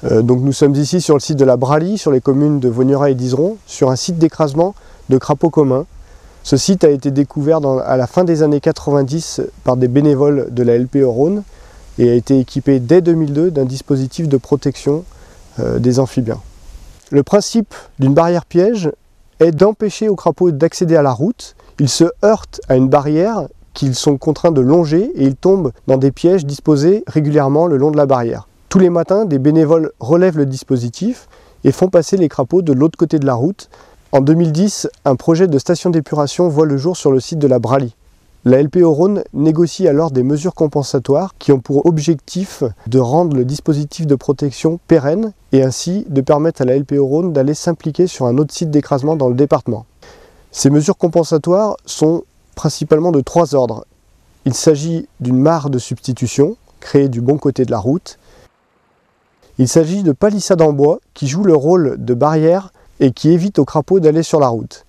Donc nous sommes ici sur le site de la Bralie, sur les communes de Vaugnerat et d'Izeron, sur un site d'écrasement de crapauds communs. Ce site a été découvert à la fin des années 90 par des bénévoles de la LPO Rhône et a été équipé dès 2002 d'un dispositif de protection des amphibiens. Le principe d'une barrière piège est d'empêcher aux crapauds d'accéder à la route. Ils se heurtent à une barrière qu'ils sont contraints de longer et ils tombent dans des pièges disposés régulièrement le long de la barrière. Tous les matins, des bénévoles relèvent le dispositif et font passer les crapauds de l'autre côté de la route. En 2010, un projet de station d'épuration voit le jour sur le site de la Bralie. La LPO Rhône négocie alors des mesures compensatoires qui ont pour objectif de rendre le dispositif de protection pérenne et ainsi de permettre à la LPO Rhône d'aller s'impliquer sur un autre site d'écrasement dans le département. Ces mesures compensatoires sont principalement de 3 ordres. Il s'agit d'une mare de substitution créée du bon côté de la route. Il s'agit de palissades en bois qui jouent le rôle de barrière et qui évitent aux crapauds d'aller sur la route.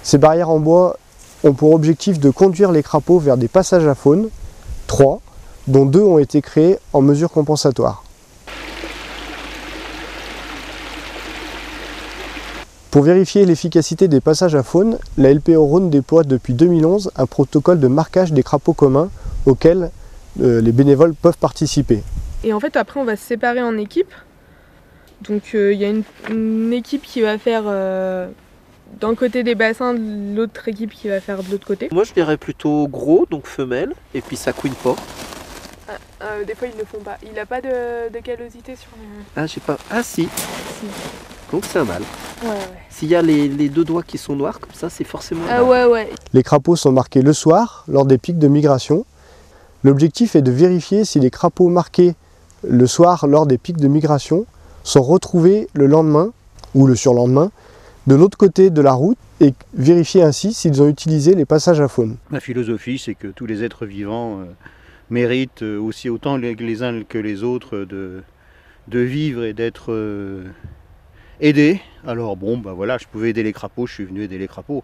Ces barrières en bois ont pour objectif de conduire les crapauds vers des passages à faune, 3, dont 2 ont été créés en mesure compensatoire. Pour vérifier l'efficacité des passages à faune, la LPO Rhône déploie depuis 2011 un protocole de marquage des crapauds communs auquel les bénévoles peuvent participer. Et en fait, après, on va se séparer en équipes. Donc, il y a une équipe qui va faire d'un côté des bassins, l'autre équipe qui va faire de l'autre côté. Moi, je dirais plutôt gros, donc femelle, et puis ça couine pas. Des fois, ils ne le font pas. Il n'a pas de callosité sur le... Ah, j'ai pas. Ah, si. Donc, c'est un mâle. Ouais. S'il y a les 2 doigts qui sont noirs, comme ça, c'est forcément un mâle. Ouais. Les crapauds sont marqués le soir, lors des pics de migration. L'objectif est de vérifier si les crapauds marqués le soir lors des pics de migration sont retrouvés le lendemain ou le surlendemain de l'autre côté de la route et vérifier ainsi s'ils ont utilisé les passages à faune. Ma philosophie, c'est que tous les êtres vivants méritent aussi autant les uns que les autres de vivre et d'être aidés. Alors bon, bah voilà, je pouvais aider les crapauds, je suis venu aider les crapauds.